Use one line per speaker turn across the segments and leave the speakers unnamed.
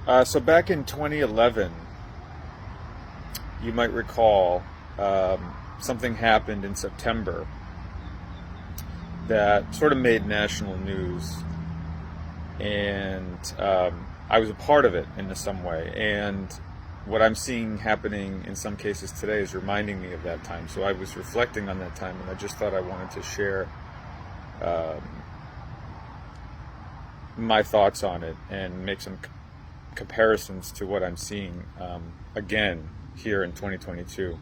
So back in 2011, you might recall something happened in September that sort of made national news, and I was a part of it in some way. And what I'm seeing happening in some cases today is reminding me of that time. So I was reflecting on that time, and I just thought I wanted to share um, my thoughts on it and make some comparisons to what I'm seeing again here in 2022.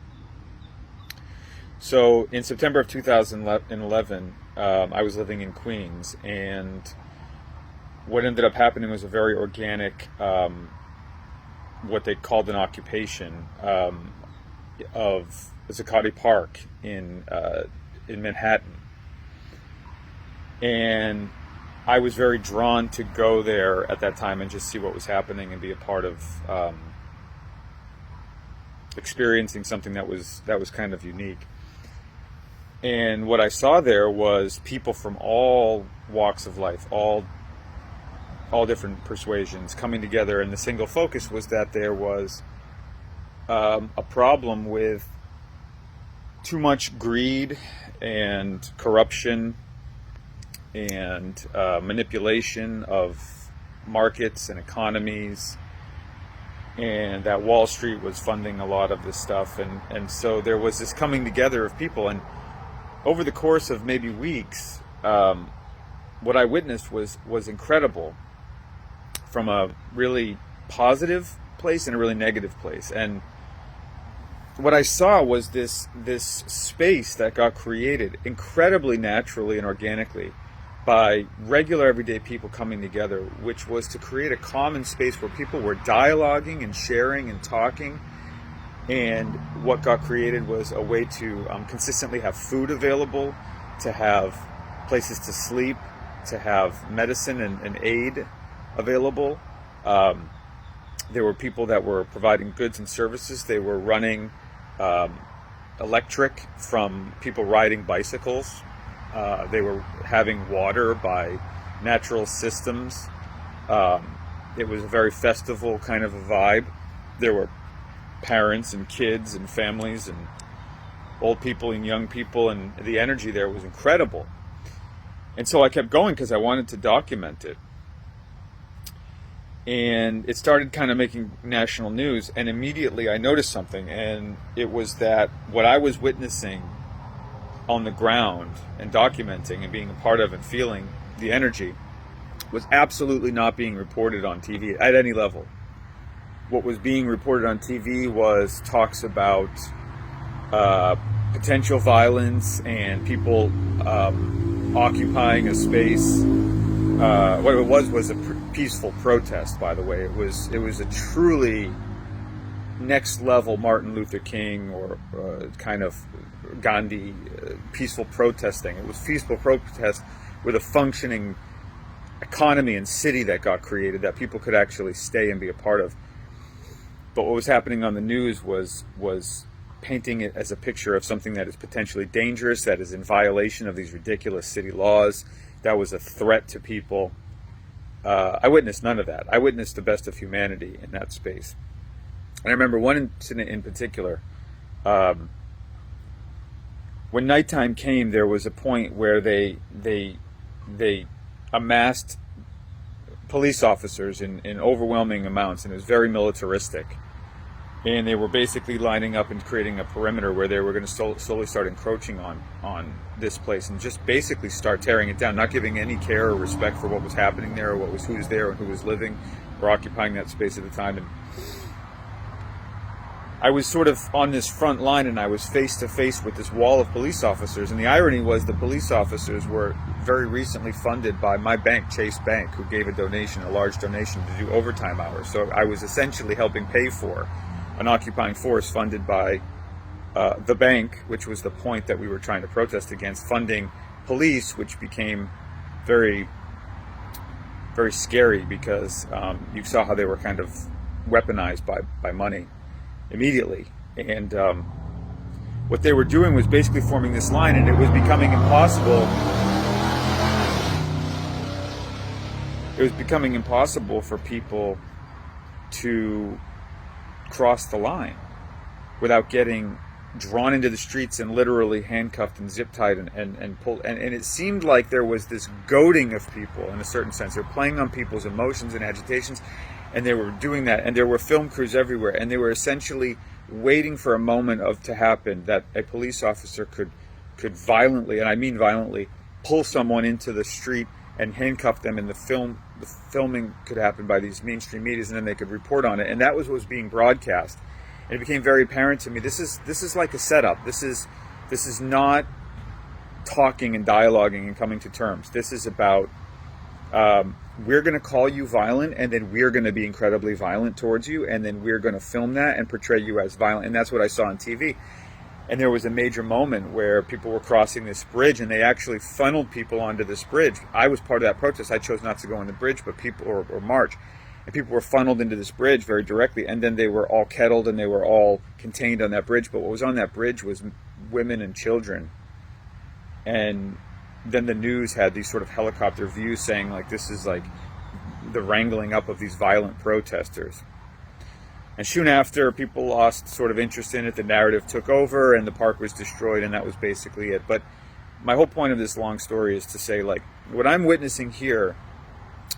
So in September of 2011, I was living in Queens, and what ended up happening was a very organic, what they called an occupation of Zuccotti Park in Manhattan, and I was very drawn to go there at that time and just see what was happening and be a part of experiencing something that was kind of unique. And what I saw there was people from all walks of life, all different persuasions coming together, and the single focus was that there was a problem with too much greed and corruption and manipulation of markets and economies, and that Wall Street was funding a lot of this stuff, and so there was this coming together of people. And over the course of maybe weeks, what I witnessed was incredible, from a really positive place and a really negative place. And what I saw was this space that got created incredibly naturally and organically by regular everyday people coming together, which was to create a common space where people were dialoguing and sharing and talking. And what got created was a way to consistently have food available, to have places to sleep, to have medicine and aid available. There were people that were providing goods and services. They were running electric from people riding bicycles. They were having water by natural systems. It was a very festival kind of a vibe. There were parents and kids and families and old people and young people, and the energy there was incredible. And so I kept going because I wanted to document it. And it started kind of making national news, and immediately I noticed something, and it was that what I was witnessing on the ground and documenting and being a part of and feeling the energy was absolutely not being reported on TV at any level. What was being reported on TV was talks about potential violence and people occupying a space. What it was a peaceful protest, by the way. It was a truly next level Martin Luther King or kind of Gandhi peaceful protesting. It was peaceful protest with a functioning economy and city that got created that people could actually stay and be a part of. But what was happening on the news was painting it as a picture of something that is potentially dangerous, that is in violation of these ridiculous city laws, that was a threat to people. I witnessed none of that. I witnessed the best of humanity in that space. And I remember one incident in particular. When nighttime came, there was a point where they amassed police officers in overwhelming amounts, and it was very militaristic. And they were basically lining up and creating a perimeter where they were going to slowly start encroaching on this place and just basically start tearing it down, not giving any care or respect for what was happening there, or who was there, and who was living or occupying that space at the time. And I was sort of on this front line, and I was face to face with this wall of police officers. And the irony was the police officers were very recently funded by my bank, Chase Bank, who gave a large donation to do overtime hours. So I was essentially helping pay for an occupying force funded by the bank, which was the point that we were trying to protest against, funding police, which became very, very scary because you saw how they were kind of weaponized by money immediately. And what they were doing was basically forming this line, and it was becoming impossible. It was becoming impossible for people to cross the line without getting drawn into the streets and literally handcuffed and zip tied and pulled. And it seemed like there was this goading of people in a certain sense. They're playing on people's emotions and agitations, and they were doing that. And there were film crews everywhere, and they were essentially waiting for a moment to happen that a police officer could violently, and I mean violently, pull someone into the street and handcuff them, and the filming could happen by these mainstream medias, and then they could report on it. And that was what was being broadcast. And it became very apparent to me, this is like a setup. This is not talking and dialoguing and coming to terms. This is about we're going to call you violent, and then we're going to be incredibly violent towards you, and then we're going to film that and portray you as violent. And that's what I saw on TV. And there was a major moment where people were crossing this bridge, and they actually funneled people onto this bridge. I was part of that protest. I chose not to go on the bridge, but people, or march, and people were funneled into this bridge very directly, and then they were all kettled and they were all contained on that bridge. But what was on that bridge was women and children. And then the news had these sort of helicopter views saying, like, this is like the wrangling up of these violent protesters. And soon after, people lost sort of interest in it. The narrative took over, and the park was destroyed, and that was basically it. But my whole point of this long story is to say, like, what I'm witnessing here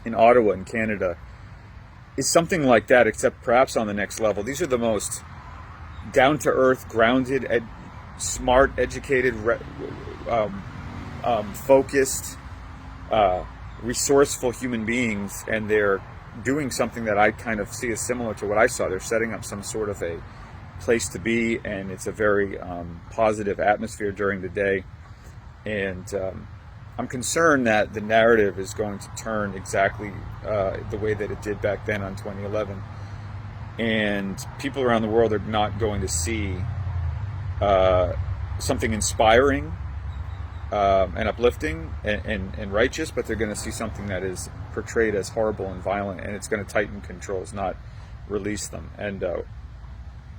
in Ottawa, in Canada, is something like that, except perhaps on the next level. These are the most down-to-earth, grounded, smart, educated, focused, resourceful human beings, and they're doing something that I kind of see as similar to what I saw. They're setting up some sort of a place to be, and it's a very positive atmosphere during the day. And I'm concerned that the narrative is going to turn exactly the way that it did back then on 2011. And people around the world are not going to see something inspiring and uplifting and righteous, but they're going to see something that is portrayed as horrible and violent, and it's going to tighten controls, not release them. And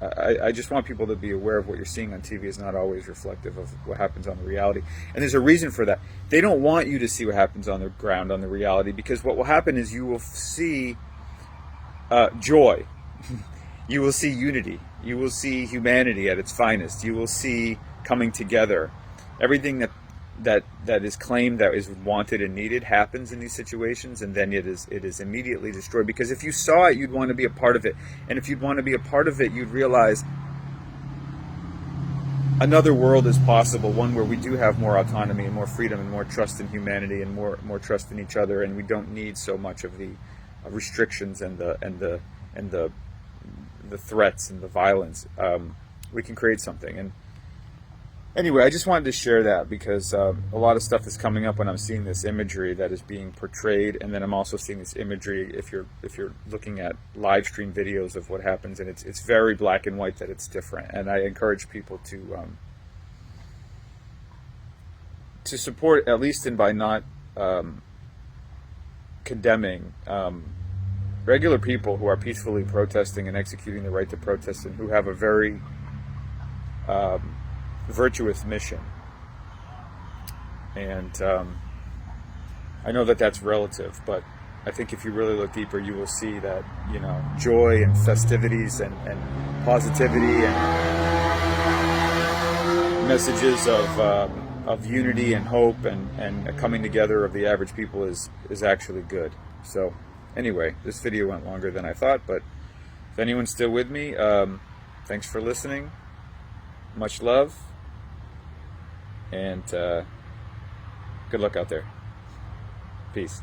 I just want people to be aware of what you're seeing on TV is not always reflective of what happens on the reality. And there's a reason for that. They don't want you to see what happens on the ground, on the reality, because what will happen is you will see joy. You will see unity. You will see humanity at its finest. You will see coming together. Everything that is claimed, that is wanted and needed, happens in these situations, and then it is immediately destroyed. Because if you saw it, you'd want to be a part of it. And if you'd want to be a part of it, you'd realize another world is possible, one where we do have more autonomy and more freedom and more trust in humanity and more trust in each other, and we don't need so much of the restrictions and the threats and the violence. We can create something. And anyway, I just wanted to share that because a lot of stuff is coming up when I'm seeing this imagery that is being portrayed, and then I'm also seeing this imagery if you're looking at live stream videos of what happens, and it's very black and white that it's different. And I encourage people to support, at least in by not condemning regular people who are peacefully protesting and executing the right to protest, and who have a very virtuous mission. And I know that that's relative, but I think if you really look deeper, you will see that, joy and festivities and positivity and messages of unity and hope and a coming together of the average people is actually good. So anyway, this video went longer than I thought, but if anyone's still with me, thanks for listening. Much love. And good luck out there. Peace.